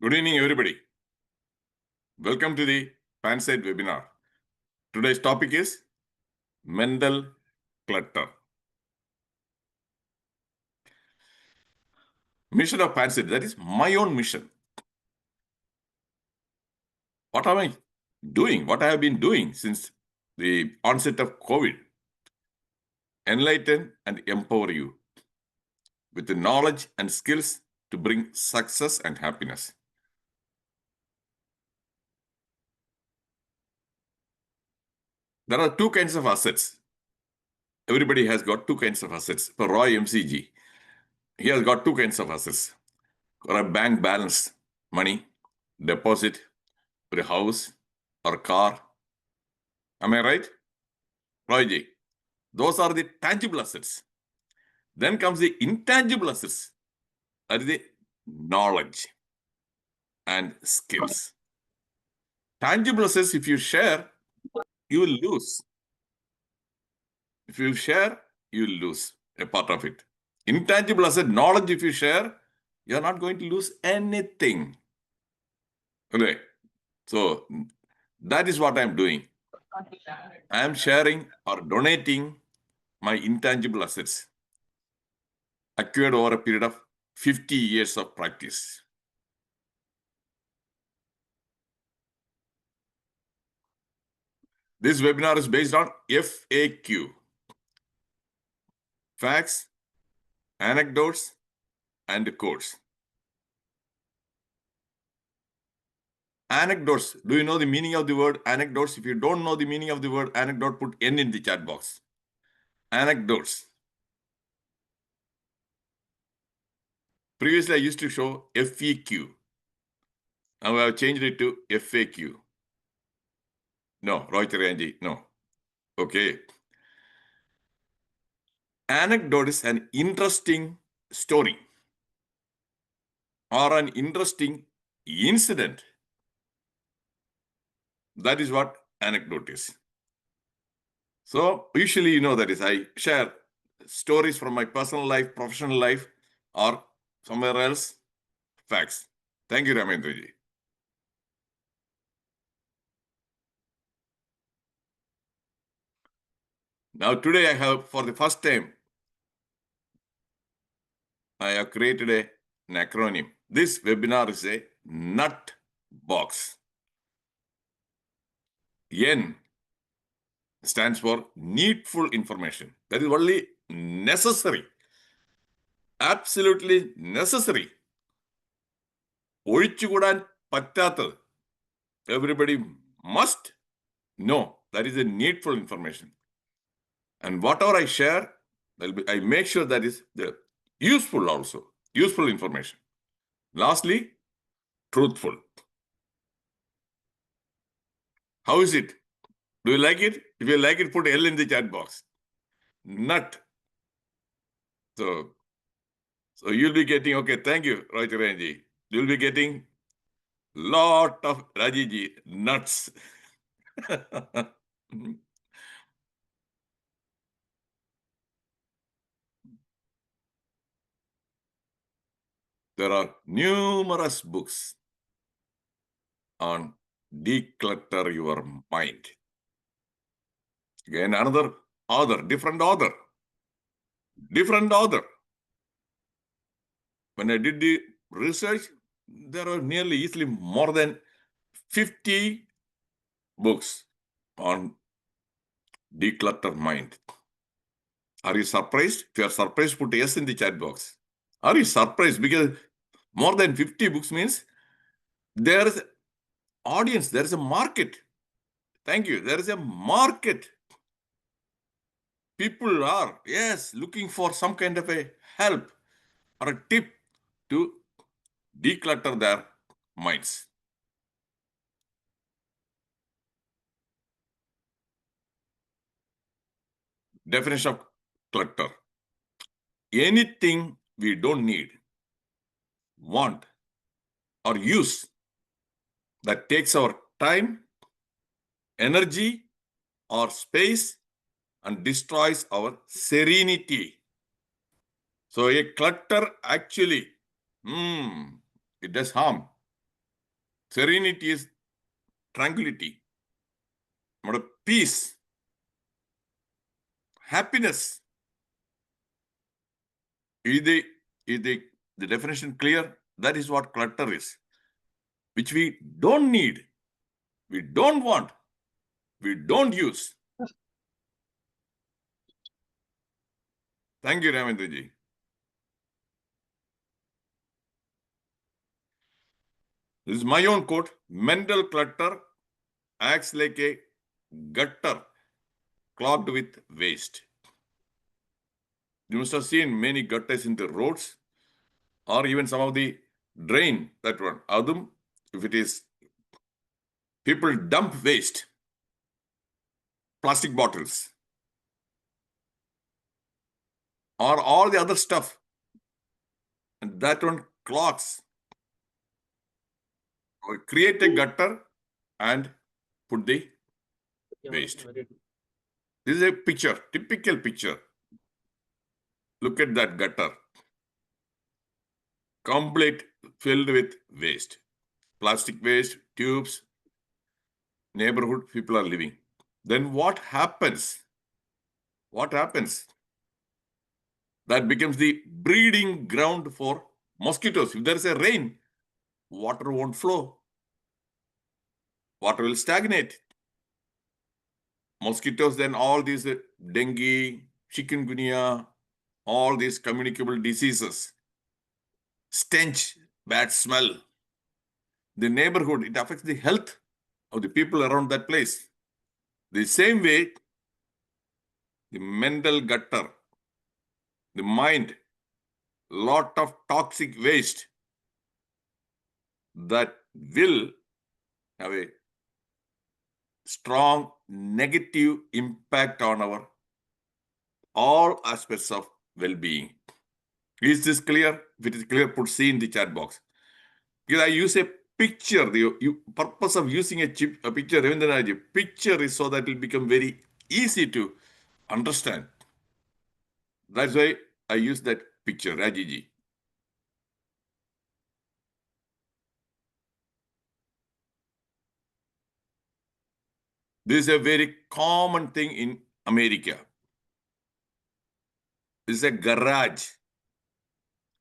Good evening, everybody. Welcome to the PANSIGHT webinar. Today's topic is mental clutter. Mission of PANSIGHT, that is my own mission. What am I doing? What I have been doing since the onset of COVID? Enlighten and empower you with the knowledge and skills to bring success and happiness. There are two kinds of assets. Everybody has got two kinds of assets. For Roy MCG, he has got two kinds of assets. Or a bank balance, money, deposit, for a house or car. Am I right? Royji, those are the tangible assets. Then comes the intangible assets. That is the knowledge and skills. Tangible assets, if you share, you will lose. If you share, you will lose a part of it. Intangible asset, knowledge, if you share, you are not going to lose anything. Okay. So that is what I am doing. I am sharing or donating my intangible assets acquired over a period of 50 years of practice. This webinar is based on FAQ. Facts, anecdotes, and quotes. Anecdotes. Do you know the meaning of the word anecdotes? If you don't know the meaning of the word anecdote, put N in the chat box. Anecdotes. Previously, I used to show FEQ. Now I have changed it to FAQ. No, Rohit Ranji, no. Okay. Anecdote is an interesting story or an interesting incident. That is what anecdote is. So usually, you know, that is, I share stories from my personal life, professional life, or somewhere else, facts. Thank you, Ramendraji. Now today I have, for the first time, I have created an acronym. This webinar is a nut box. N stands for needful information. That is only necessary. Absolutely necessary. ഒഴിച്ചുകൂടാൻ പറ്റാത്തത്. Everybody must know. That is a needful information. And whatever I share, I make sure that is the useful also. Useful information. Lastly, truthful. How is it? Do you like it? If you like it, put L in the chat box. Nut. So you'll be getting, okay, thank you, Rohit Ranji. You'll be getting lot of Rajiji nuts. There are numerous books on declutter your mind. Again, another author, different author. When I did the research, there are nearly easily more than 50 books on declutter mind. Are you surprised? If you are surprised, put yes in the chat box. Are you surprised? Because more than 50 books means there is an audience, there is a market. Thank you. There is a market. People are, yes, looking for some kind of a help or a tip to declutter their minds. Definition of clutter. Anything we don't need, want, or use that takes our time, energy, or space and destroys our serenity. So a clutter actually, it does harm. Serenity is tranquility, peace, happiness. Is the definition clear? That is what clutter is, which we don't need, we don't want, we don't use. Thank you, Ravendraji. This is my own quote. Mental clutter acts like a gutter clogged with waste. You must have seen many gutters in the roads, or even some of the drain, that one. Adum, if it is people dump waste, plastic bottles, or all the other stuff, and that one clogs. Or create a gutter and put the waste. This is a picture, typical picture. Look at that gutter. Complete filled with waste. Plastic waste, tubes, neighborhood people are living. Then what happens? What happens? That becomes the breeding ground for mosquitoes. If there is a rain, water won't flow. Water will stagnate. Mosquitoes, then all these dengue, chikungunya, all these communicable diseases, stench, bad smell. The neighborhood, it affects the health of the people around that place. The same way, the mental gutter, the mind, lot of toxic waste that will have a strong negative impact on our all aspects of well-being. Is this clear? If it is clear, put C in the chat box. Because I use a picture. The purpose of using a picture, Ravendranath, picture is so that it will become very easy to understand. That's why I use that picture, Rajiji. This is a very common thing in America. This is a garage.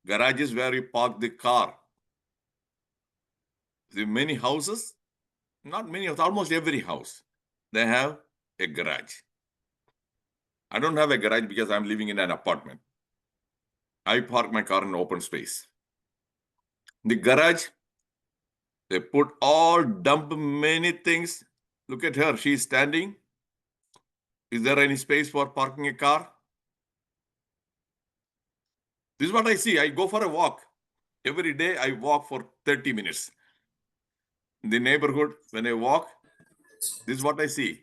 Garage is where you park the car. The many houses, not many, almost every house, they have a garage. I don't have a garage because I'm living in an apartment. I park my car in open space. The garage, they dump many things. Look at her, she's standing. Is there any space for parking a car? This is what I see. I go for a walk. Every day I walk for 30 minutes. In the neighborhood, when I walk, this is what I see.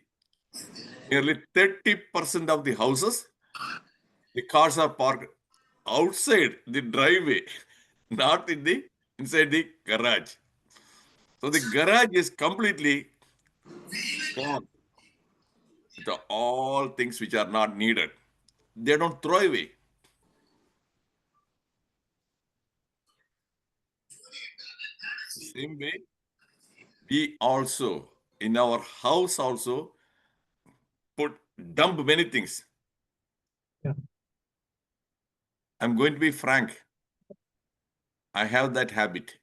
Nearly 30% of the houses, the cars are parked outside the driveway, not inside the garage. So the garage is completely clogged with all things which are not needed. They don't throw away. Same way, we also, in our house also, dump many things. Yeah. I'm going to be frank. I have that habit.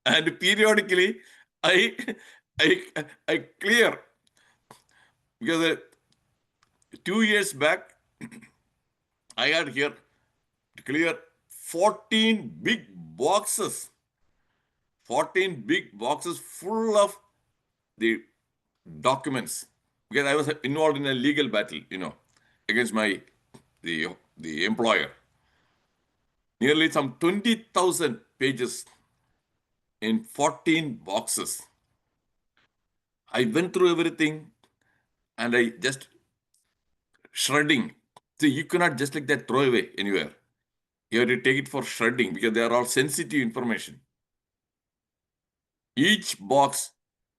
And periodically, I clear. Because 2 years back, I had here to clear 14 big boxes. 14 big boxes full of the documents. Because I was involved in a legal battle, against the employer. Nearly some 20,000 pages in 14 boxes. I went through everything and I just shredding. So you cannot just like that throw away anywhere. You have to take it for shredding because they are all sensitive information. Each box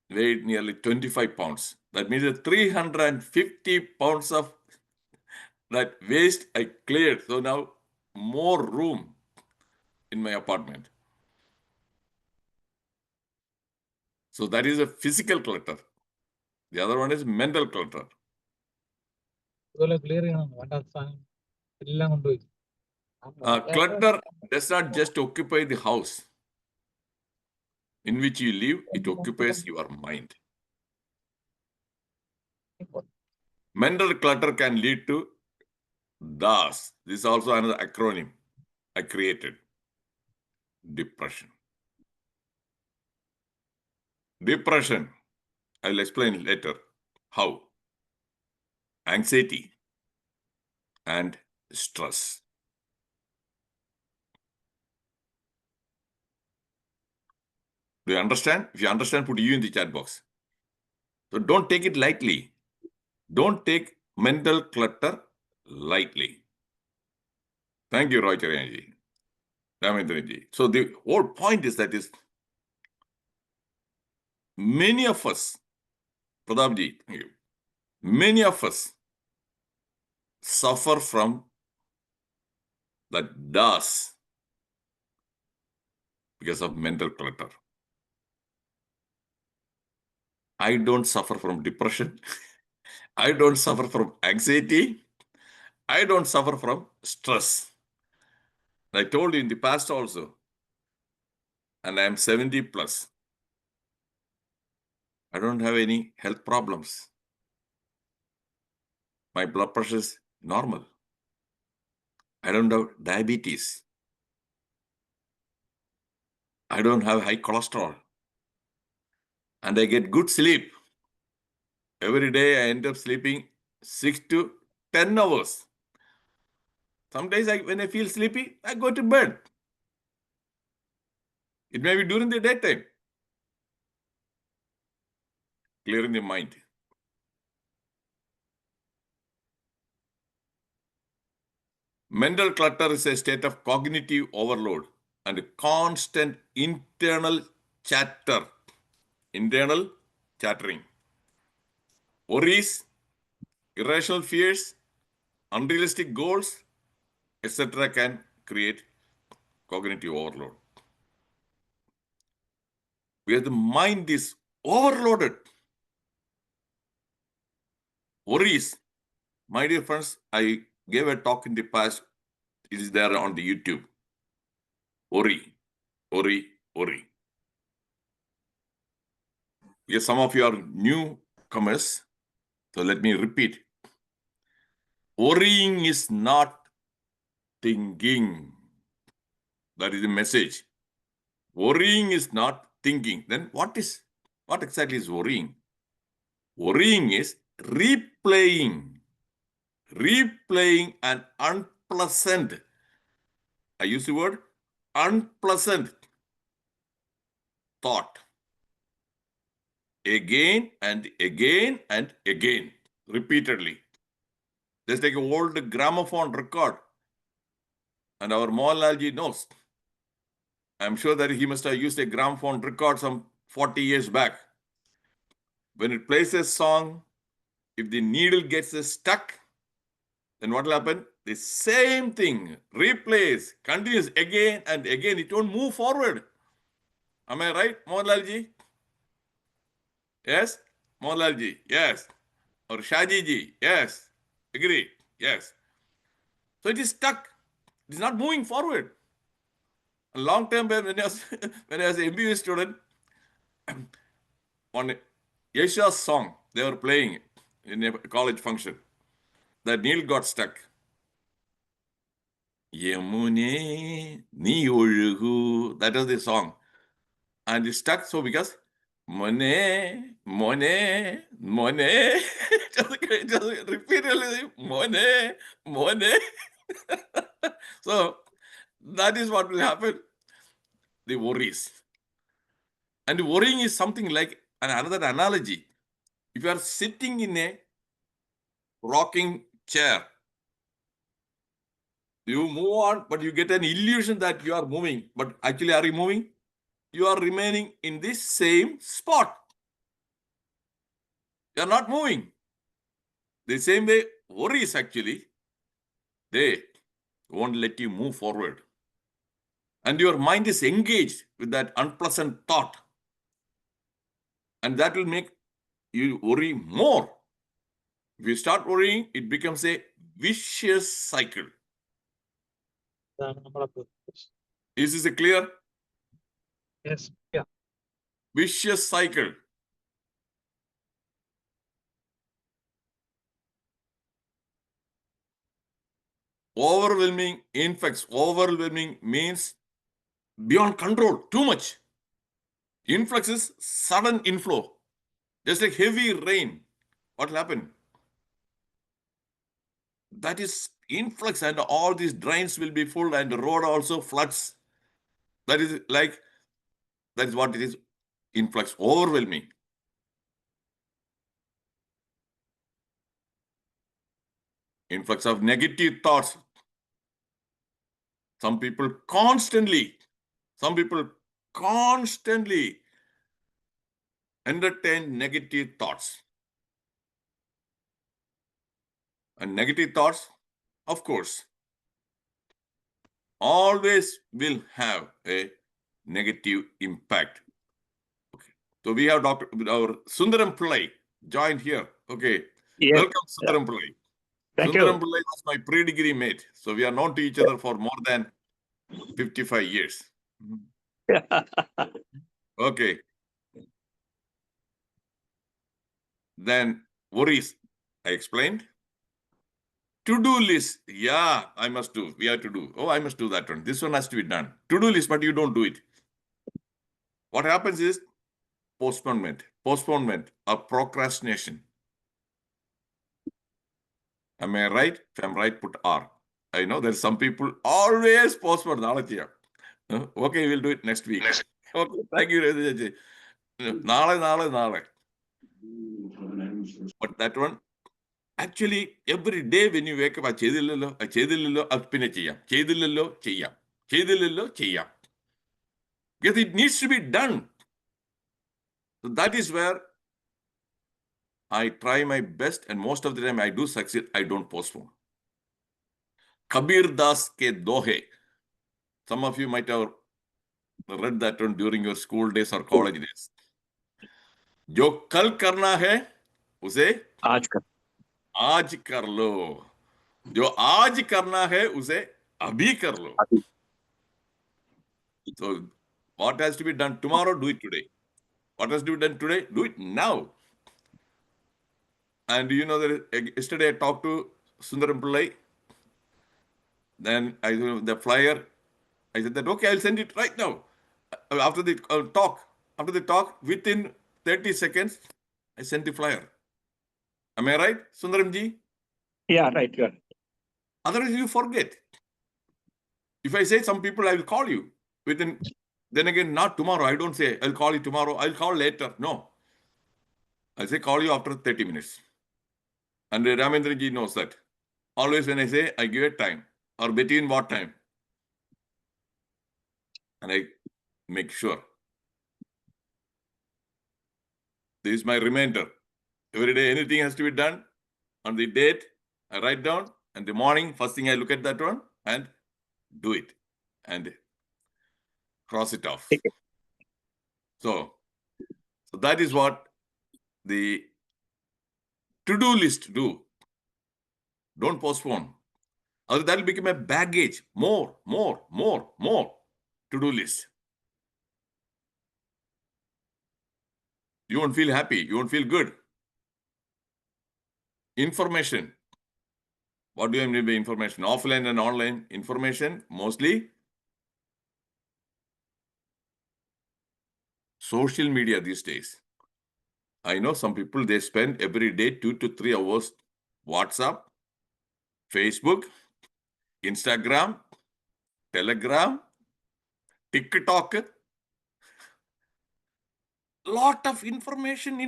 weighed nearly 25 pounds. That means that 350 pounds of that waste I cleared. So now more room in my apartment. So that is a physical clutter. The other one is mental clutter. Clutter does not just occupy the house in which you live, it occupies your mind. Mental clutter can lead to DAS. This is also another acronym I created. Depression. Depression. I'll explain later how. Anxiety and stress. Do you understand? If you understand, put you in the chat box. So don't take it lightly. Don't take mental clutter lightly. Thank you, Roy Charianji. Damendra. So the whole point is that is many of us, Pradapji, thank you. Many of us suffer from that DAS because of mental clutter. I don't suffer from depression. I don't suffer from anxiety. I don't suffer from stress. I told you in the past also, and I am 70 plus. I don't have any health problems. My blood pressure is normal. I don't have diabetes. I don't have high cholesterol. And I get good sleep. Every day I end up sleeping 6 to 10 hours. Some days when I feel sleepy, I go to bed. It may be during the daytime. Clearing the mind. Mental clutter is a state of cognitive overload and constant internal chatter. Internal chattering. Worries, irrational fears, unrealistic goals, etc. can create cognitive overload. Where the mind is overloaded. Worries. My dear friends, I gave a talk in the past. It is there on the YouTube. Worry, worry, worry. Yes, some of you are newcomers, so let me repeat. Worrying is not thinking. That is the message. Worrying is not thinking. Then what exactly is worrying? Worrying is replaying an unpleasant, I use the word unpleasant thought again and again and again, repeatedly. Just like an old gramophone record. And our Mohanlalji knows. I'm sure that he must have used a gramophone record some 40 years back. When it plays a song, if the needle gets stuck, then what will happen? The same thing replays, continues again and again. It won't move forward. Am I right, Mohanlalji? Yes? Mohanlalji, yes. Or Shajiji, yes. Agree, yes. So it is stuck. It is not moving forward. A long time back when I was when I was an MBA student, on Yesha's song, they were playing in a college function. The needle got stuck. Yamune ni olugu. That was the song. And it stuck so because Monet, Monet, Monet. just repeatedly, Monet, Monet. So that is what will happen. The worries. And worrying is something like another analogy. If you are sitting in a rocking chair, you move on, but you get an illusion that you are moving. But actually, are you moving? You are remaining in this same spot. You are not moving. The same way, worries actually, they won't let you move forward. And your mind is engaged with that unpleasant thought. And that will make you worry more. If you start worrying, it becomes a vicious cycle. Is this clear? Yes. Yeah. Vicious cycle. Overwhelming influx. Overwhelming means beyond control, too much. Influx is sudden inflow, just like heavy rain. What will happen? That is influx, and all these drains will be full, and the road also floods. That is what it is. Influx, overwhelming. Influx of negative thoughts. Some people constantly entertain negative thoughts. And negative thoughts, of course, always will have a negative impact. Okay. So we have our Sundaram Pillai joined here. Okay. Yes. Welcome, Sundaram Pillai. Thank Sundaram you. Pillai was my pre-degree mate. So we are known to each other for more than 55 years. Okay. Then worries, I explained. To-do list. Yeah, I must do. We have to do. Oh, I must do that one. This one has to be done. To-do list, but you don't do it. What happens is postponement or procrastination. Am I right? If I'm right, put R. I know there's some people always postpone. Okay, we'll do it next week. Okay, thank you, Reddiar. Nale. But that one, actually, every day when you wake up, chedillillo, cheyam. Because it needs to be done. So that is where I try my best, and most of the time I do succeed. I don't postpone. Kabir Das ke dohe. Some of you might have read that one during your school days or college days. जो कल करना है उसे आज कर लो. जो आज करना है उसे अभी कर लो. So what has to be done tomorrow, do it today. What has to be done today, do it now. And you know that yesterday I talked to Sundaram Pillai. Then the flyer, I said that, okay, I'll send it right now. After the talk, within 30 seconds, I sent the flyer. Am I right, Sundaramji? Yeah, right. Good. Otherwise, you forget. If I say some people, I will call you then again, not tomorrow. I don't say, I'll call you tomorrow. I'll call later. No. I say, call you after 30 minutes. And Ramendra knows that. Always when I say, I give it time. Or between what time? And I make sure. This is my reminder. Every day, anything has to be done. On the date, I write down. And the morning, first thing I look at that one and do it. And cross it off. So that is what the to-do list do. Don't postpone. Otherwise, that will become a baggage. More to-do list. You won't feel happy. You won't feel good. Information. What do I mean by information? Offline and online information, mostly social media these days. I know some people, they spend every day 2 to 3 hours WhatsApp, Facebook, Instagram, Telegram, TikTok. Lot of information,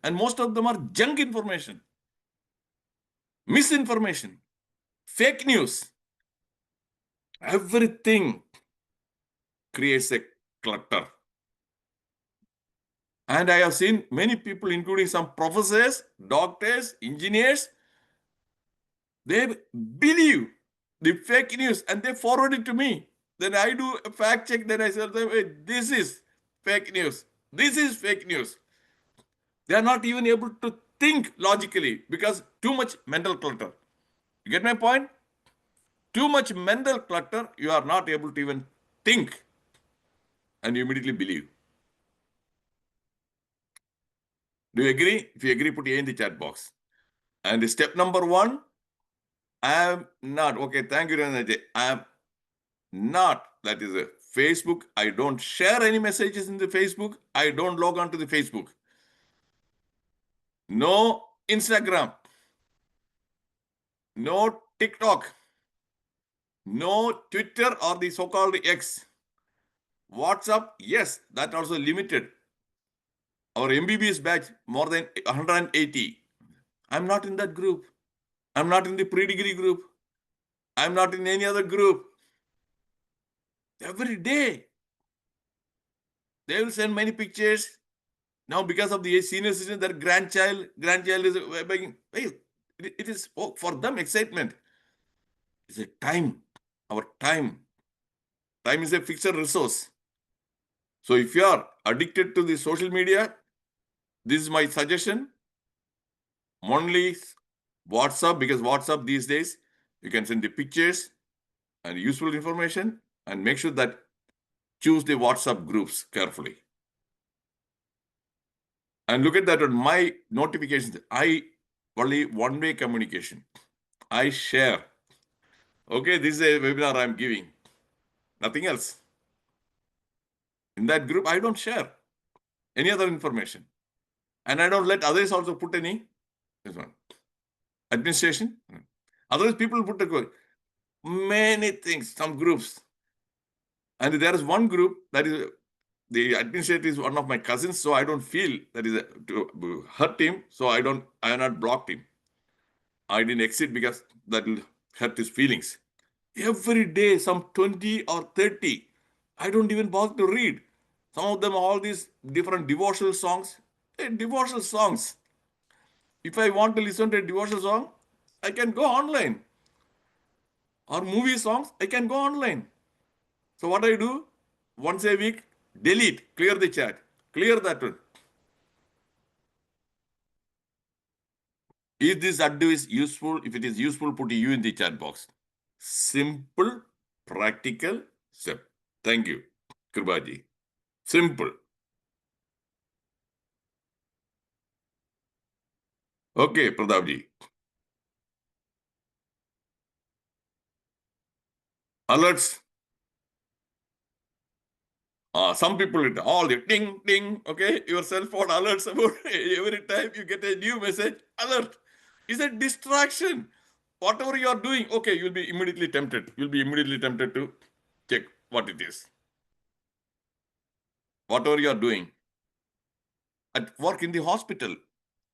and most of them are junk information, misinformation, fake news. Everything creates a clutter. And I have seen many people, including some professors, doctors, engineers, they believe the fake news and they forward it to me. Then I do a fact check. Then I say, hey, this is fake news. This is fake news. They are not even able to think logically because too much mental clutter. You get my point? Too much mental clutter, you are not able to even think, and you immediately believe. Do you agree? If you agree, put A in the chat box. And step number 1, I am not. Okay, thank you, Ranjay. I am not. That is a Facebook. I don't share any messages in the Facebook. I don't log on to the Facebook. No Instagram. No TikTok. No Twitter or the so-called X. WhatsApp, yes, that also limited. Our MBBS batch, more than 180. I'm not in that group. I'm not in the pre-degree group. I'm not in any other group. Every day, they will send many pictures. Now, because of the senior citizen, their grandchild is begging. Hey, it is for them excitement. It's a time. Our time. Time is a fixed resource. So if you are addicted to the social media, this is my suggestion. Only WhatsApp, because WhatsApp these days, you can send the pictures and useful information, and make sure that choose the WhatsApp groups carefully. And look at that on my notifications. I only one-way communication. I share. Okay, this is a webinar I'm giving. Nothing else. In that group, I don't share any other information. And I don't let others also put any this one. Administration. Otherwise, people put many things, some groups. And there is one group that is the administrator is one of my cousins, so I don't feel that is to hurt him. So I have not blocked him. I didn't exit because that will hurt his feelings. Every day, some 20 or 30. I don't even bother to read. Some of them are all these different devotional songs. Hey, devotional songs. If I want to listen to a devotional song, I can go online. Or movie songs, I can go online. So what I do? Once a week, delete, clear the chat, clear that one. Is this advice useful? If it is useful, put a U in the chat box. Simple, practical step. Thank you, Kripaji. Simple. Okay, Pradapji. Alerts. Some people, all the ding, ding, okay, your cell phone alerts about every time you get a new message, alert. It's a distraction. Whatever you are doing, okay, you'll be immediately tempted. You'll be immediately tempted to check what it is. Whatever you are doing. At work in the hospital,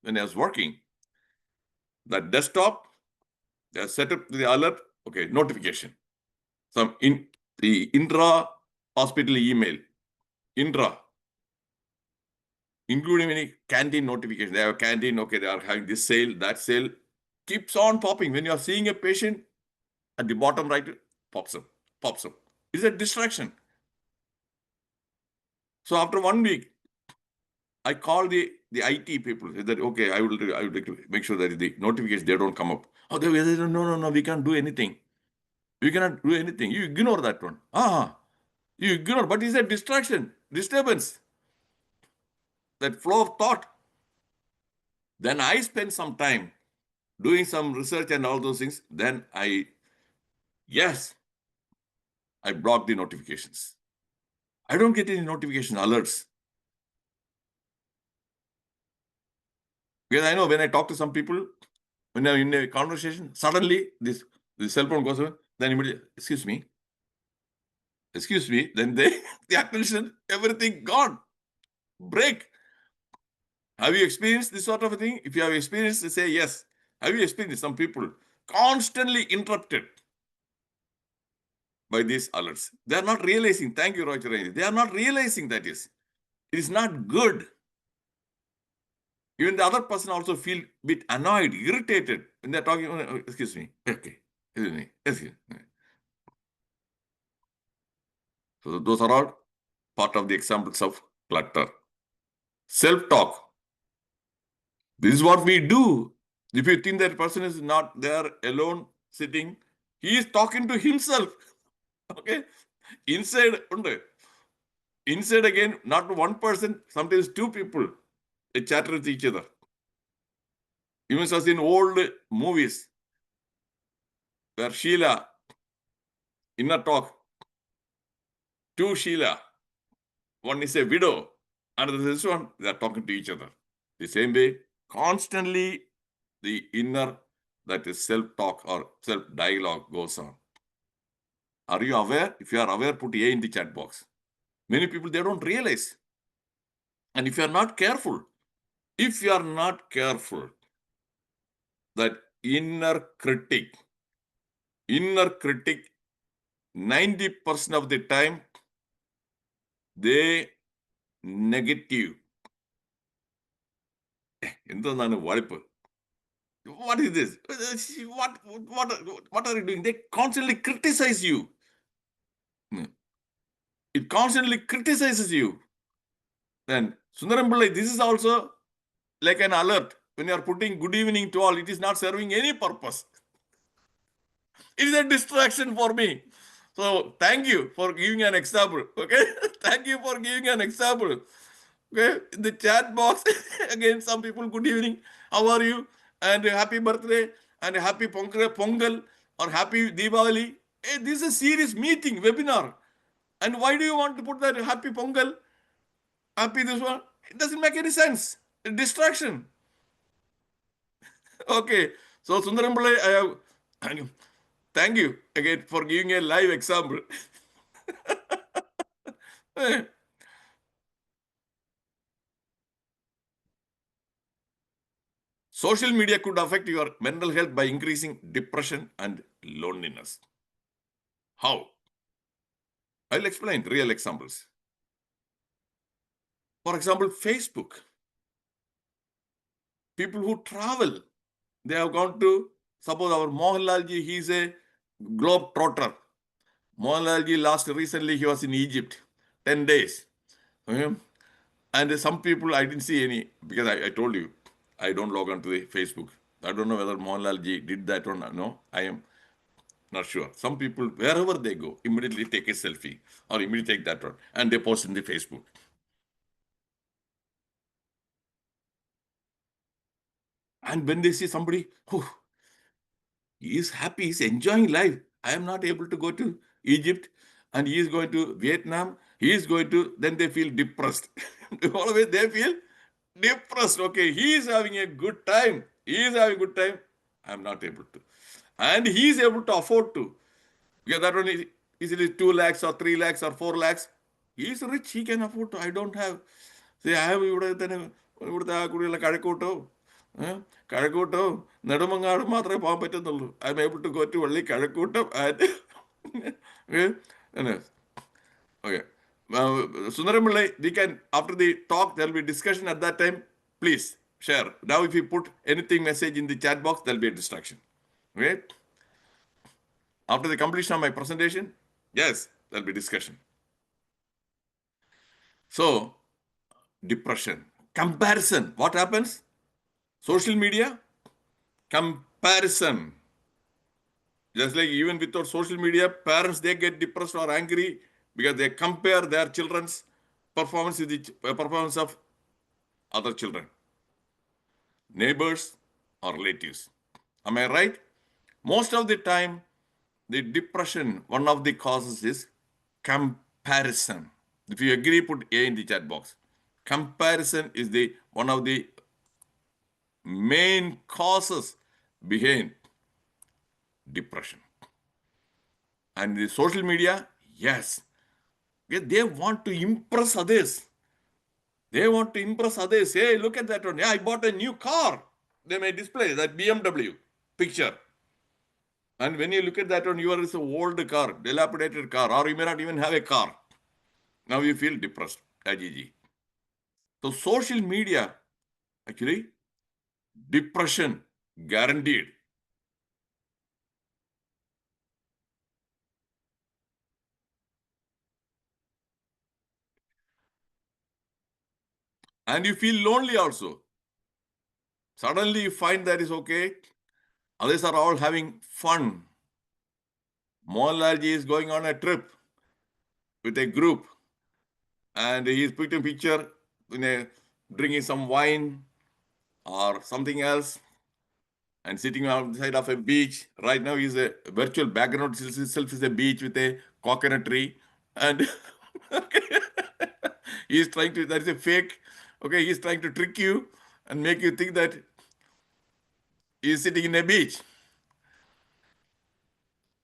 when I was working, that desktop, they set up the alert, okay, notification. Some in the intra-hospital email, including any canteen notification. They have a canteen, okay, they are having this sale, that sale, keeps on popping. When you are seeing a patient, at the bottom right, pops up. It's a distraction. So after 1 week, I call the IT people. Say that, okay, I would like to make sure that the notifications, they don't come up. Oh, they no, we can't do anything. We cannot do anything. You ignore that one. You ignore, but it's a distraction, disturbance, that flow of thought. Then I spend some time doing some research and all those things. Then I block the notifications. I don't get any notification alerts. Because I know when I talk to some people, when I'm in a conversation, suddenly the cell phone goes on, then immediately, excuse me, then the attention, everything gone. Break. Have you experienced this sort of a thing? If you have experienced, say yes. Have you experienced some people constantly interrupted by these alerts? They are not realizing. Thank you, Roger. They are not realizing that it is not good. Even the other person also feel a bit annoyed, irritated when they're talking. Excuse me. Okay. Excuse me. So those are all part of the examples of clutter. Self-talk. This is what we do. If you think that person is not there alone sitting, he is talking to himself. Okay? Inside, inside again, not one person, sometimes two people, they chat with each other. Even as in old movies, where Sheila, inner talk, two Sheila, one is a widow, another is this one, they are talking to each other. The same way, constantly the inner, that is self-talk or self-dialogue goes on. Are you aware? If you are aware, put A in the chat box. Many people, they don't realize. And if you are not careful, that inner critic, 90% of the time, they negative. What is this? What are you doing? They constantly criticize you. It constantly criticizes you. Then, Sundaram Pillai, this is also like an alert. When you are putting good evening to all, it is not serving any purpose. It is a distraction for me. So, thank you for giving an example. Okay? Thank you for giving an example. Okay? In the chat box, again, some people, good evening. How are you? And happy birthday. And happy Pongal or happy Diwali. Hey, this is a serious meeting, webinar. And why do you want to put that happy Pongal? Happy this one? It doesn't make any sense. A distraction. Okay. So, Sundaram Pillai, I have thank you again for giving a live example. Social media could affect your mental health by increasing depression and loneliness. How? I'll explain real examples. For example, Facebook. People who travel, they have gone to, suppose our Mohanlalji, he's a globe trotter. Mohanlalji recently he was in Egypt, 10 days. Okay? And some people, I didn't see any, because I told you, I don't log on to the Facebook. I don't know whether Mohanlalji did that or not. No, I am not sure. Some people, wherever they go, immediately take a selfie or immediately take that one and they post in the Facebook. And when they see somebody, oh, he is happy, he's enjoying life. I am not able to go to Egypt and he is going to Vietnam. He is going to, then they feel depressed. Always they feel depressed. Okay, he is having a good time. He is having a good time. I am not able to. And he is able to afford to. Because that one is easily 2 lakhs or 3 lakhs or 4 lakhs. He is rich, he can afford to. I don't have. See, I have ഇവിടുത്തെ ആ കുടിയുള്ള കഴക്കൂട്ടോ നെടുമങ്ങാട് മാത്രമേ പോകാൻ പറ്റുന്നുള്ളൂ. I am able to go to only Kazhakoottam and okay. Sundaram Pillai, we can, after the talk, there will be discussion at that time. Please share. Now, if you put anything message in the chat box, there will be a distraction. Okay? After the completion of my presentation, yes, there will be discussion. So, depression. Comparison. What happens? Social media, comparison. Just like even without social media, parents, they get depressed or angry because they compare their children's performance with the performance of other children, neighbors or relatives. Am I right? Most of the time, the depression, one of the causes is comparison. If you agree, put A in the chat box. Comparison is the one of the main causes behind depression. And the social media, yes, they want to impress others. They want to impress others. Hey, look at that one. Yeah, I bought a new car. They may display that BMW picture. And when you look at that one, yours is an old car, dilapidated car, or you may not even have a car. Now you feel depressed. So social media, actually, depression guaranteed. And you feel lonely also. Suddenly you find that is okay. Others are all having fun. Mohanlalji is going on a trip with a group, and he is putting a picture drinking some wine or something else and sitting outside of a beach. Right now, is a virtual background itself is a beach with a coconut tree, and he is trying to. That is a fake. Okay, he is trying to trick you and make you think that he is sitting in a beach.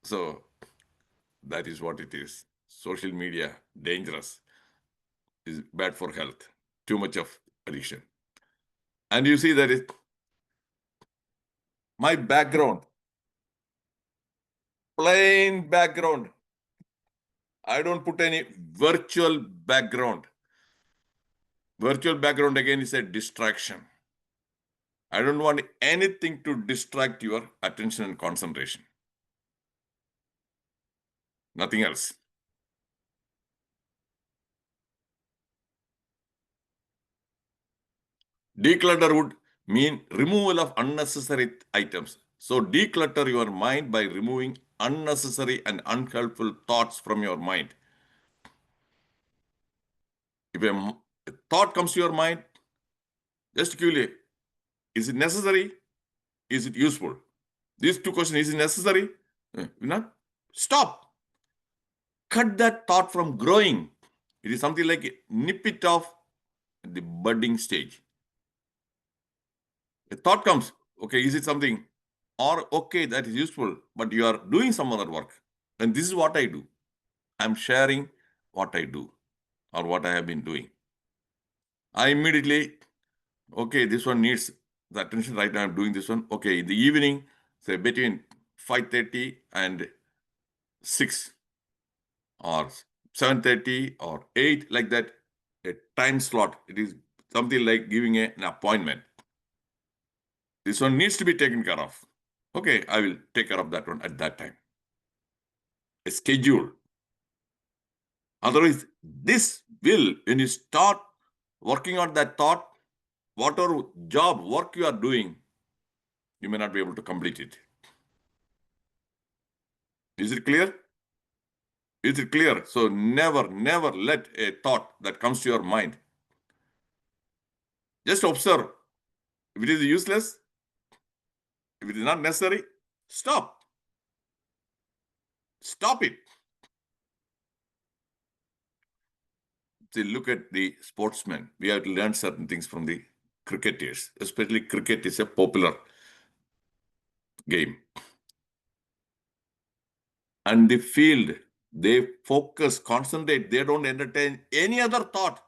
So that is what it is. Social media, dangerous, is bad for health. Too much of addiction. And you see that is my background, plain background. I don't put any virtual background. Virtual background again is a distraction. I don't want anything to distract your attention and concentration. Nothing else. Declutter would mean removal of unnecessary items. So declutter your mind by removing unnecessary and unhelpful thoughts from your mind. If a thought comes to your mind, just quickly, is it necessary? Is it useful? These two questions, is it necessary? Not. Stop. Cut that thought from growing. It is something like nip it off at the budding stage. A thought comes, okay, is it something? Or, okay, that is useful, but you are doing some other work. And this is what I do. I'm sharing what I do or what I have been doing. I immediately, okay, this one needs the attention right now. I'm doing this one. Okay, in the evening, say between 5:30 and 6 or 7:30 or 8, like that, a time slot. It is something like giving an appointment. This one needs to be taken care of. Okay, I will take care of that one at that time. A schedule. Otherwise, this will, when you start working on that thought, whatever job, work you are doing, you may not be able to complete it. Is it clear? Is it clear? So never, never let a thought that comes to your mind. Just observe. If it is useless, if it is not necessary, stop. Stop it. See, look at the sportsmen. We have to learn certain things from the cricketers. Especially cricket is a popular game. And the field, they focus, concentrate. They don't entertain any other thought.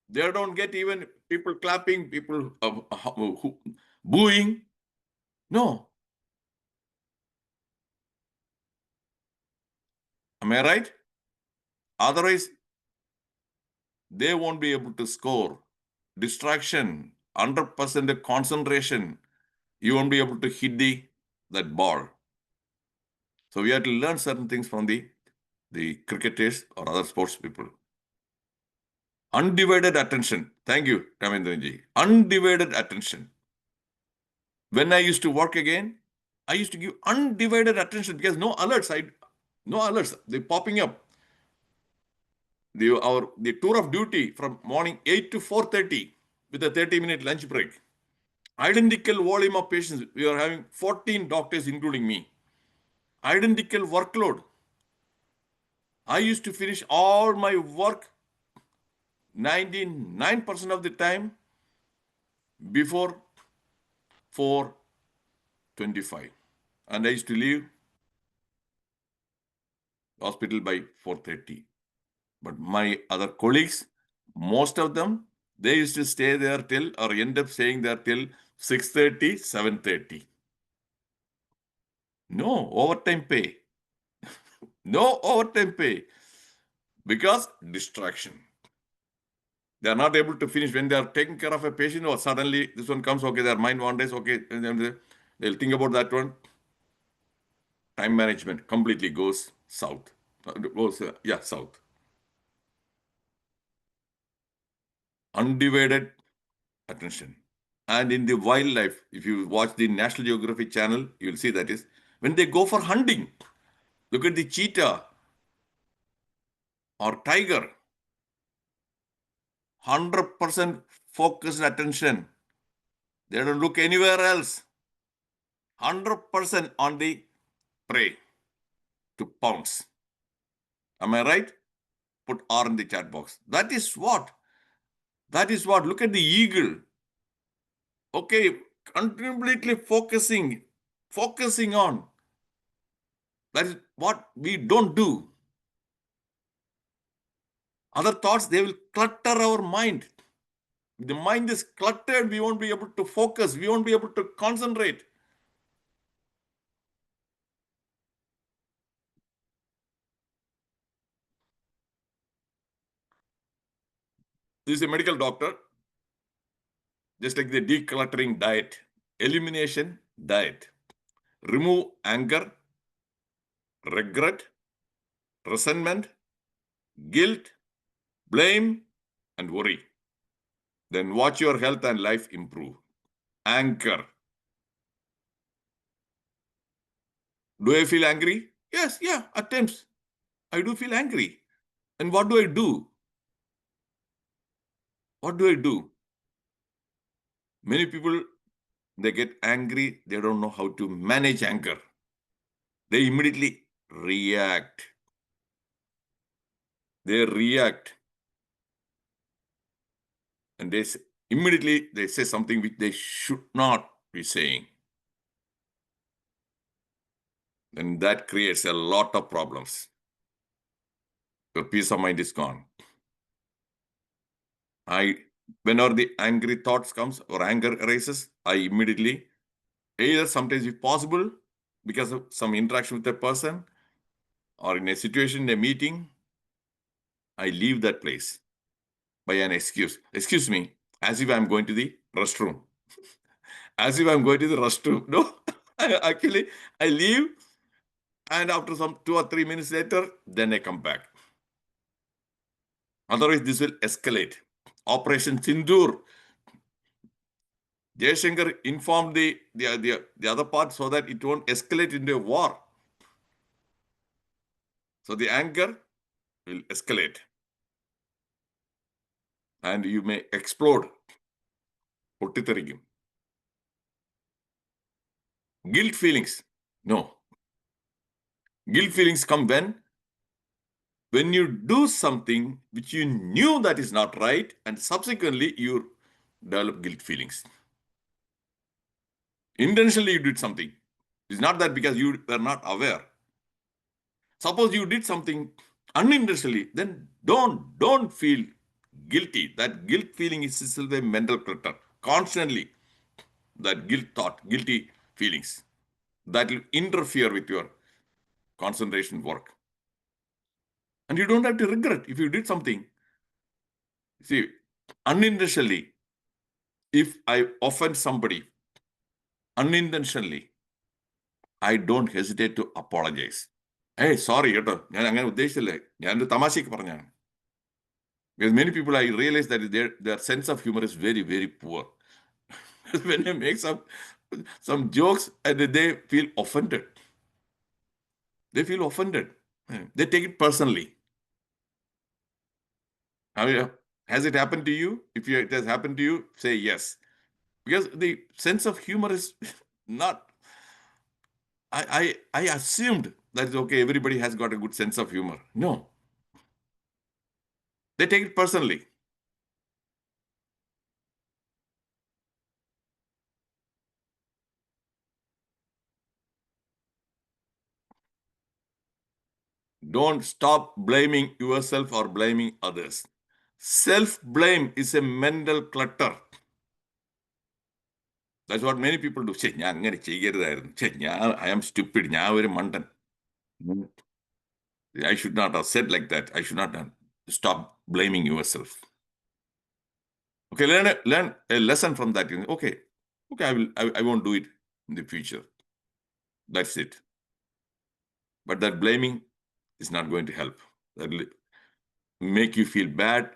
They don't get even people clapping, people booing. No. Am I right? Otherwise, they won't be able to score. Distraction, 100% concentration. You won't be able to hit that ball. So we have to learn certain things from the cricketers or other sports people. Undivided attention. Thank you, Ramendranji. Undivided attention. When I used to work again, I used to give undivided attention because no alerts. No alerts. They're popping up. The tour of duty from morning 8 to 4:30 with a 30-minute lunch break. Identical volume of patients. We are having 14 doctors, including me. Identical workload. I used to finish all my work 99% of the time before 4:25. And I used to leave hospital by 4:30. But my other colleagues, most of them, they used to stay there till or end up staying there till 6:30, 7:30. No overtime pay. No overtime pay. Because distraction. They are not able to finish when they are taking care of a patient, or suddenly this one comes, okay, their mind wanders, okay, and then they'll think about that one. Time management completely goes south. South. Undivided attention. And in the wildlife, if you watch the National Geographic channel, you'll see that is when they go for hunting. Look at the cheetah or tiger. 100% focused attention. They don't look anywhere else. 100% on the prey to pounce. Am I right? Put R in the chat box. That is what. Look at the eagle. Okay, completely focusing on. That is what we don't do. Other thoughts, they will clutter our mind. If the mind is cluttered, we won't be able to focus. We won't be able to concentrate. This is a medical doctor. Just like the decluttering diet, elimination diet. Remove anger, regret, resentment, guilt, blame, and worry. Then watch your health and life improve. Anchor. Do I feel angry? Yes, yeah, at times. I do feel angry. And what do I do? What do I do? Many people, they get angry. They don't know how to manage anger. They immediately react. They react. And immediately they say something which they should not be saying. Then that creates a lot of problems. Your peace of mind is gone. Whenever the angry thoughts comes or anger arises, I immediately, either sometimes if possible, because of some interaction with a person or in a situation, in a meeting, I leave that place by an excuse. Excuse me, as if I'm going to the restroom. As if I'm going to the restroom. No, actually, I leave, and after some 2 or 3 minutes later, then I come back. Otherwise, this will escalate. Operation Sindoor. Jaishankar informed the other part so that it won't escalate into a war. So the anger will escalate. And you may explode. Potitharikum. Guilt feelings. No. Guilt feelings come when you do something which you knew that is not right, and subsequently you develop guilt feelings. Intentionally you did something. It's not that because you were not aware. Suppose you did something unintentionally, then don't feel guilty. That guilt feeling is still a mental clutter. Constantly, that guilty feelings, that will interfere with your concentration work. And you don't have to regret if you did something. See, unintentionally, if I offend somebody, unintentionally, I don't hesitate to apologize. Hey, sorry, because many people, I realize that their sense of humor is very, very poor. When they make some jokes and they feel offended. They feel offended. They take it personally. Has it happened to you? If it has happened to you, say yes. Because the sense of humor is not... I assumed that, okay, everybody has got a good sense of humor. No. They take it personally. Don't stop blaming yourself or blaming others. Self-blame is a mental clutter. That's what many people do. I am stupid. I should not have said like that. I should not have. Stop blaming yourself. Okay, learn a lesson from that. Okay, I won't do it in the future. That's it. But that blaming is not going to help. That will make you feel bad,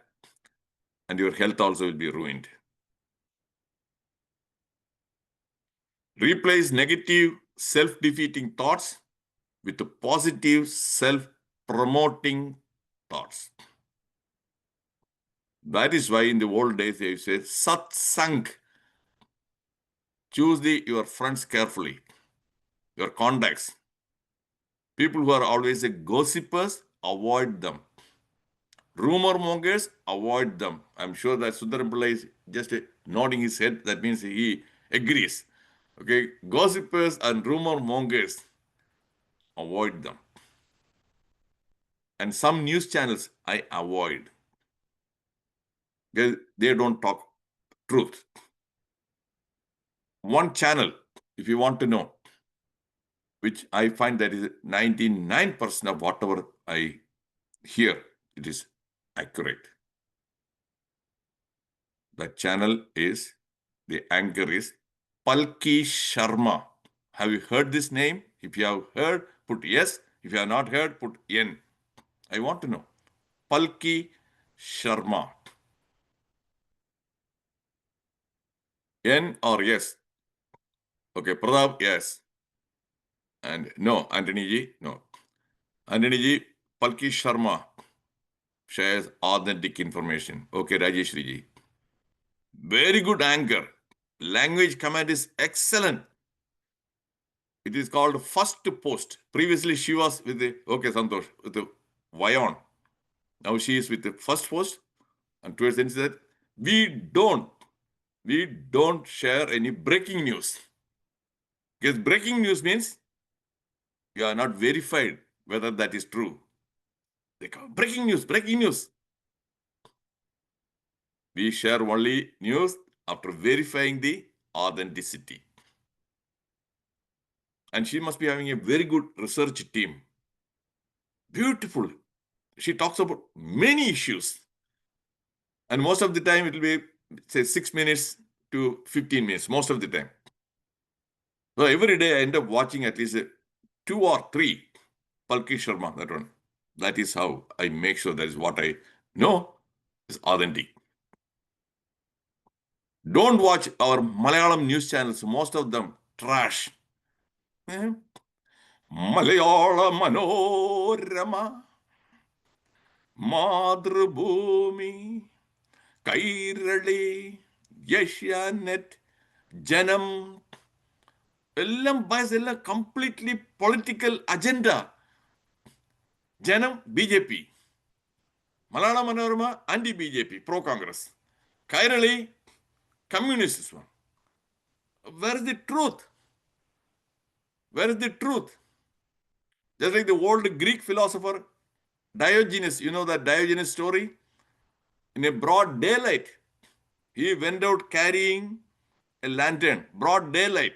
and your health also will be ruined. Replace negative self-defeating thoughts with positive self-promoting thoughts. That is why in the old days they say satsang. Choose your friends carefully, your contacts. People who are always gossipers, avoid them. Rumor mongers, avoid them. I'm sure that Sundaram Pillai is just nodding his head. That means he agrees. Okay, gossipers and rumor mongers, avoid them. And some news channels I avoid. They don't talk truth. One channel, if you want to know, which I find that is 99% of whatever I hear, it is accurate. The channel is, the anchor is Palki Sharma. Have you heard this name? If you have heard, put yes. If you have not heard, put N. I want to know. Palki Sharma. N or yes? Okay, Pradap, yes. And no, Anthony ji, no. Anthony ji, Palki Sharma shares authentic information. Okay, Rajeshri ji. Very good anchor. Language command is excellent. It is called first post. Previously, she was with the, okay, Santosh, with the Vion. Now she is with the first post. And towards the end, she said, we don't share any breaking news. Because breaking news means you are not verified whether that is true. They call breaking news, breaking news. We share only news after verifying the authenticity. And she must be having a very good research team. Beautiful. She talks about many issues. And most of the time it will be, say, 6 minutes to 15 minutes, most of the time. So every day I end up watching at least 2 or 3 Palki Sharma, that one. That is how I make sure that is what I know is authentic. Don't watch our Malayalam news channels, most of them trash. Malayala Manorama, Madhrubhumi, Kairali, Yashyanet, Janam, Ellam completely political agenda. Janam, BJP. Malala Manorama, anti-BJP, pro-Congress. Kairali, communist one. Where is the truth? Where is the truth? Just like the old Greek philosopher Diogenes, you know that Diogenes story? In a broad daylight, he went out carrying a lantern, broad daylight.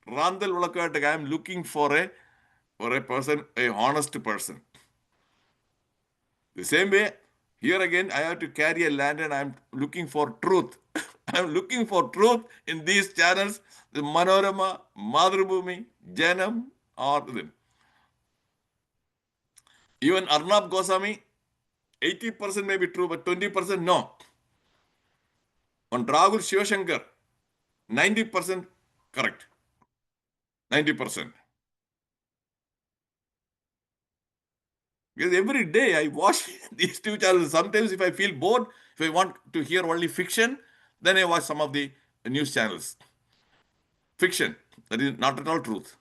Randal Valakatak, I am looking for a person, a honest person. The same way, here again, I have to carry a lantern. I am looking for truth. I am looking for truth in these channels, the Manorama, Madhrubhumi, Janam, or them. Even Arnab Goswami, 80% may be true, but 20% no. On Rahul Shivashankar, 90% correct. 90%. Because every day I watch these two channels. Sometimes if I feel bored, if I want to hear only fiction, then I watch some of the news channels. Fiction, that is not at all truth.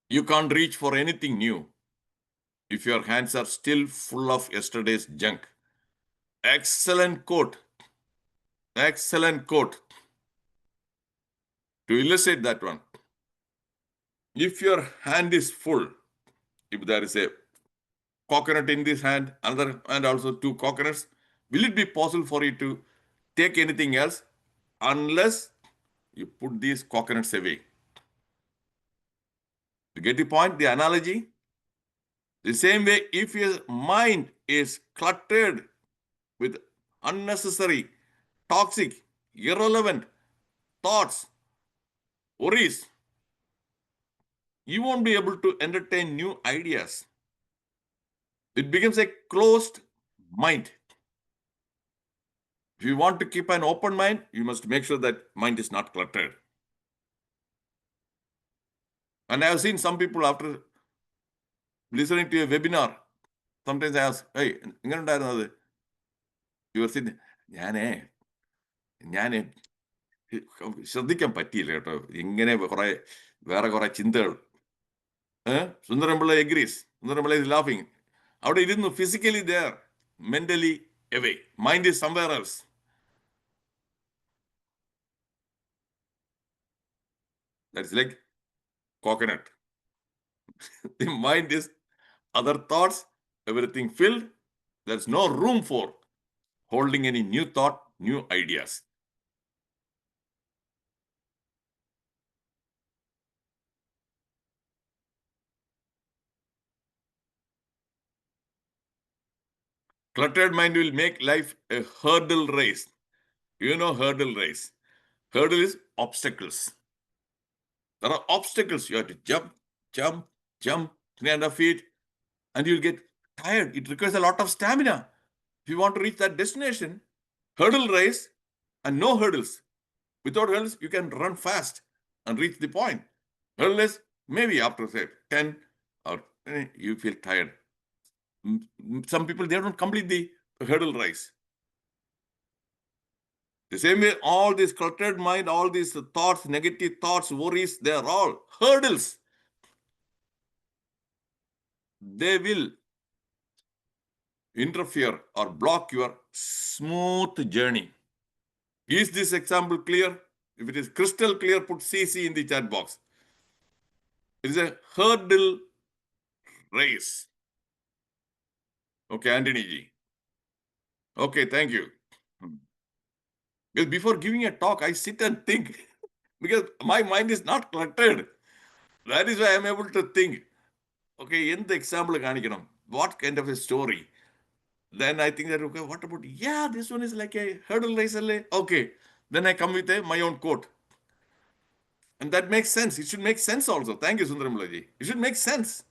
You can't reach for anything new if your hands are still full of yesterday's junk. Excellent quote. Excellent quote. To illustrate that one, if your hand is full, if there is a coconut in this hand, another hand also 2 coconuts, will it be possible for you to take anything else unless you put these coconuts away? You get the point, the analogy? The same way, if your mind is cluttered with unnecessary, toxic, irrelevant thoughts, worries, you won't be able to entertain new ideas. It becomes a closed mind. If you want to keep an open mind, you must make sure that mind is not cluttered. And I have seen some people after listening to a webinar, sometimes I ask, hey, you are saying, ഞാനേ ശ്രദ്ധിക്കാൻ പറ്റിയില്ല കേട്ടോ, ഇങ്ങനെ വേറെ കുറെ ചിന്തകൾ. Sundarampiள்ளai agrees. Sundarampiள்ளai is laughing. അവിടെ ഇരുന്നു physically there, mentally away. Mind is somewhere else. That's like coconut. The mind is other thoughts, everything filled. There's no room for holding any new thought, new ideas. Cluttered mind will make life a hurdle race. You know hurdle race. Hurdle is obstacles. There are obstacles. You have to jump, jump, jump 3.5 feet, and you'll get tired. It requires a lot of stamina. If you want to reach that destination, hurdle race and no hurdles. Without hurdles, you can run fast and reach the point. Hurdle race, maybe after say 10 or you feel tired. Some people, they don't complete the hurdle race. The same way, all this cluttered mind, all these thoughts, negative thoughts, worries, they are all hurdles. They will interfere or block your smooth journey. Is this example clear? If it is crystal clear, put CC in the chat box. It is a hurdle race. Okay, Anthony ji. Okay, thank you. Because before giving a talk, I sit and think because my mind is not cluttered. That is why I am able to think. Okay, in the example, what kind of a story? Then I think that, okay, what about, yeah, this one is like a hurdle race. Okay, then I come with my own quote. And that makes sense. It should make sense also. Thank you, Sundarampiள்ளai ji. It should make sense.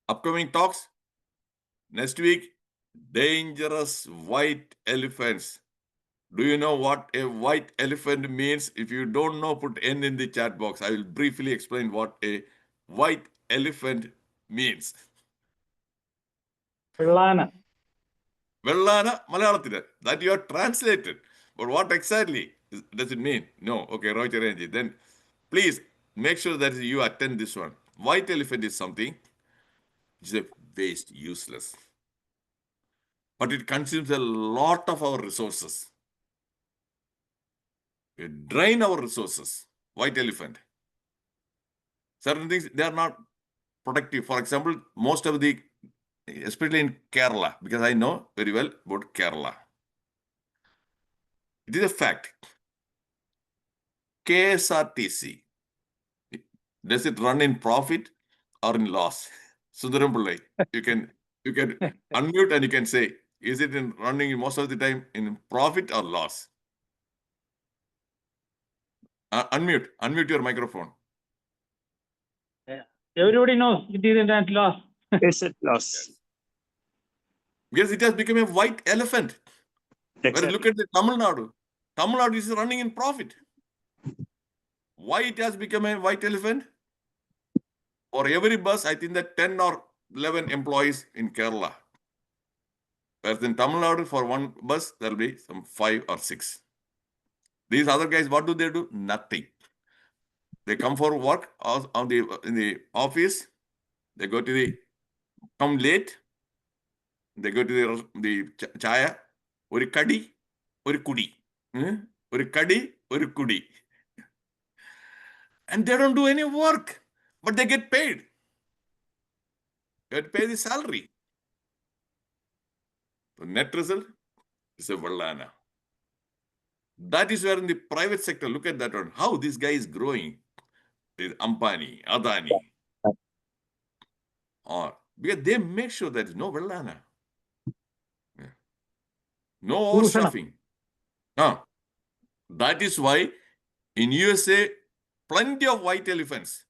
Upcoming talks. Next week, dangerous white elephants. Do you know what a white elephant means? If you don't know, put N in the chat box. I will briefly explain what a white elephant means. Vellana. Vellana, Malayalathilu. That you are translated. But what exactly does it mean? No. Okay, Roger Ranji. Then please make sure that you attend this one. White elephant is something which is a waste, useless. But it consumes a lot of our resources. It drain our resources. White elephant. Certain things, they are not productive. For example, most of the, especially in Kerala, because I know very well about Kerala. It is a fact. KSRTC, does it run in profit or in loss? Sundarampiள்ளai, you can unmute and you can say, is it in running most of the time in profit or loss? Unmute your microphone. Everybody knows it is at loss. It's at loss. Because it has become a white elephant. Whereas Exactly. look at the Tamil Nadu. Tamil Nadu is running in profit. Why it has become a white elephant? For every bus, I think that 10 or 11 employees in Kerala. Whereas in Tamil Nadu, for one bus, there will be some 5 or 6. These other guys, what do? Nothing. They come for work in the office. They go to come late. They go to the chaya. Ori kadi, ori kudi. Ori kadi, ori kudi. And they don't do any work, but they get paid. You have to pay the salary. The net result is a Vellana. That is where in the private sector, look at that one, how this guy is growing. With Ambani, Adani. Or because they make sure there is no Vellana. No overstuffing. That is why in USA, plenty of white elephants.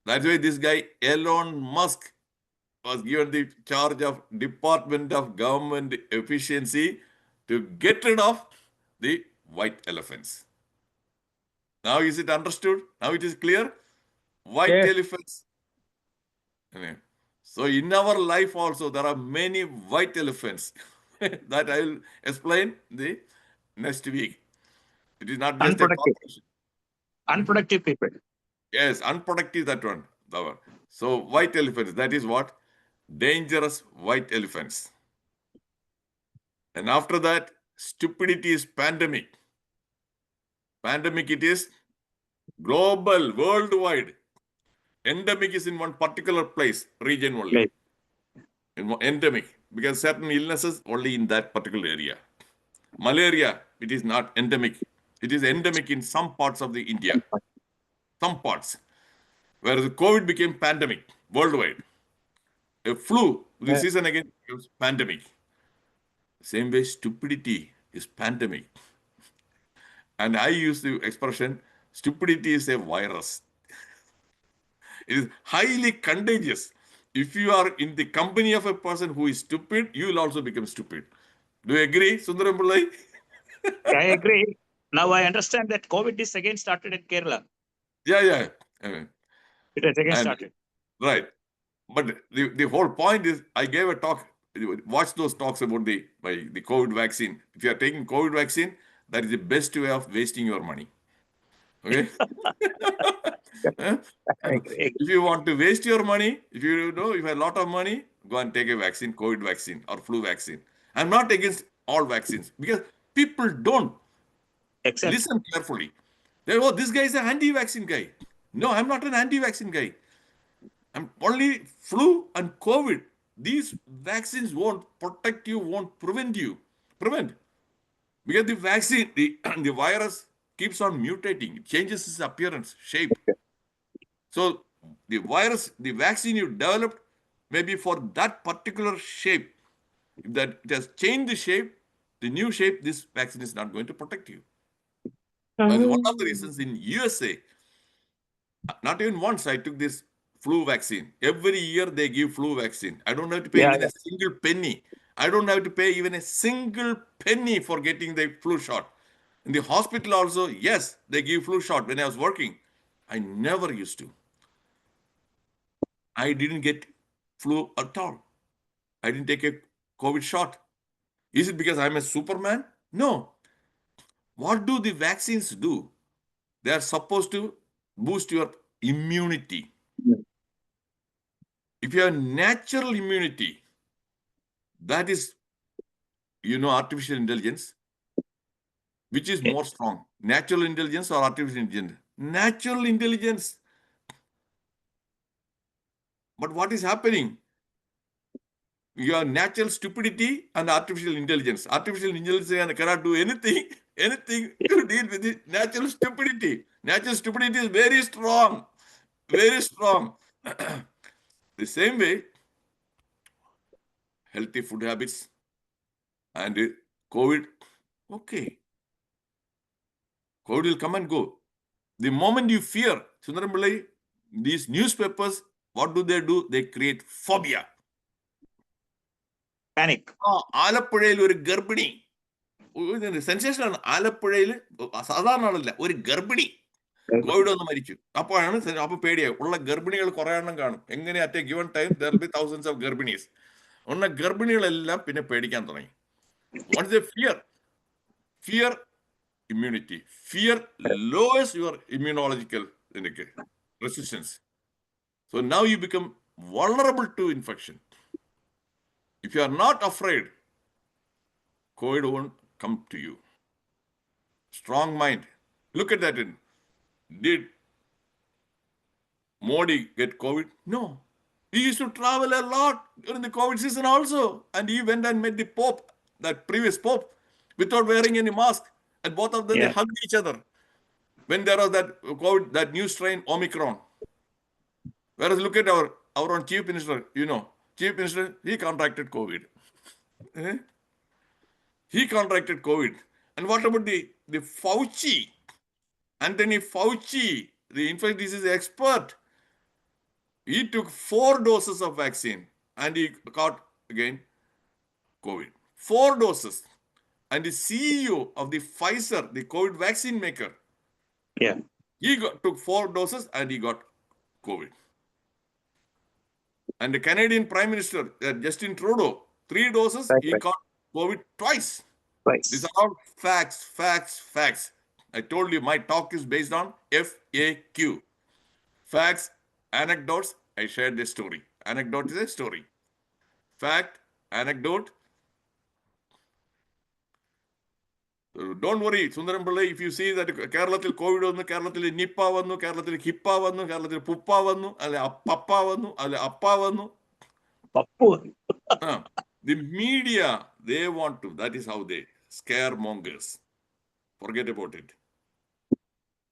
That's why this guy, Elon Musk, was given the charge of Department of Government Efficiency to get rid of the white elephants. Now is it understood? Now it is clear? White Yes. elephants. Okay. So in our life also, there are many white elephants that I will explain the next week. It is not just a Unproductive. corporation. Unproductive people. Yes, unproductive, that one. That one. So white elephants, that is what? Dangerous white elephants. And after that, stupidity is pandemic. Pandemic it is global, worldwide. Endemic is in one particular place, region only. Right. Endemic, because certain illnesses only in that particular area. Malaria, it is not endemic. It is endemic in some parts of the India. Some parts. Whereas COVID became pandemic worldwide. A flu, the season again becomes pandemic. Same way, stupidity is pandemic. And I use the expression, stupidity is a virus. It is highly contagious. If you are in the company of a person who is stupid, you will also become stupid. Do you agree, Sundaram Pillai? I agree. Now I understand that COVID is again started in Kerala. Yeah. It has again And started. right. But the whole point is, I gave a talk. Watch those talks about the COVID vaccine. If you are taking COVID vaccine, that is the best way of wasting your money. Okay. I agree. If you want to waste your money, if you have a lot of money, go and take a vaccine, COVID vaccine or flu vaccine. I'm not against all vaccines because people don't Except listen carefully. This guy is an anti-vaccine guy. No, I'm not an anti-vaccine guy. I'm only flu and COVID. These vaccines won't protect you, won't prevent you. Because the vaccine, the virus keeps on mutating. It changes its appearance, shape. So the virus, the vaccine you developed, maybe for that particular shape. If that it has changed the shape, the new shape, this vaccine is not going to protect you. That's one of the reasons in USA, not even once I took this flu vaccine. Every year they give flu vaccine. I don't have to pay even a single penny. I don't have to pay even a single penny for getting the flu shot. In the hospital also, yes, they give flu shot. When I was working, I never used to. I didn't get flu at all. I didn't take a COVID shot. Is it because I'm a Superman? No. What do the vaccines do? They are supposed to boost your immunity. If you have natural immunity, that is, artificial intelligence, which is more strong? Natural intelligence or artificial intelligence? Natural intelligence. But what is happening? You have natural stupidity and artificial intelligence. Artificial intelligence cannot do anything to deal with the natural stupidity. Natural stupidity is very strong. Very strong. The same way, healthy food habits and COVID, okay. COVID will come and go. The moment you fear, Sundaram Pillai, these newspapers, what do? They create phobia. panic. ആലപ്പുഴയിൽ ഒരു ഗർഭിണി, സെൻസേഷനാണ്. ആലപ്പുഴയിൽ സാധാരണ ആളല്ല, ഒരു ഗർഭിണി Covid വന്ന് മരിച്ചു. അപ്പൊ പേടിയായി. ഉള്ള ഗർഭിണികൾ കുറെ എണ്ണം കാണും. എങ്ങനെ at a given time there will be thousands of ഗർഭിണീസ്. ഉള്ള ഗർഭിണികളെല്ലാം പിന്നെ പേടിക്കാൻ തുടങ്ങി. What is the fear immunity. Fear lowers your immunological resistance. So now you become vulnerable to infection. If you are not afraid, COVID won't come to you. Strong mind. Look at that. Did Modi get COVID? No. He used to travel a lot during the COVID season also. And he went and met the Pope, that previous Pope, without wearing any mask. And both of them, they hugged each other. When there was that COVID, that new strain, Omicron. Whereas look at our own Chief Minister, Chief Minister, he contracted COVID. He contracted COVID. And what about the Fauci? Anthony Fauci, the infectious disease expert. He took 4 doses of vaccine and he got again COVID. 4 doses. And the CEO of the Pfizer, the COVID vaccine maker, Yeah. he took 4 doses and he got COVID. And the Canadian Prime Minister, Justin Trudeau, 3 doses, he got COVID twice. These are all facts, facts, facts. I told you my talk is based on FAQ. Facts, anecdotes, I shared the story. Anecdote is a story. Fact, anecdote. Don't worry, Sundaram Pillai, if you see that Keralathil COVID vannu, Keralathil Nipah vannu, Keralathil Hippa vannu, Keralathil Puppa vannu, alle Pappa vannu, alle Appa vannu. The media, they want to. That is how they scaremongers. Forget about it.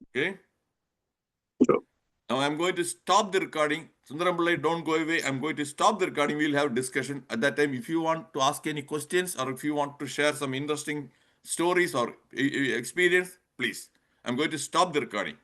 Okay? True. Now I'm going to stop the recording. Sundaram Pillai, don't go away. I'm going to stop the recording. We'll have discussion. At that time, if you want to ask any questions or if you want to share some interesting stories or experience, please. I'm going to stop the recording.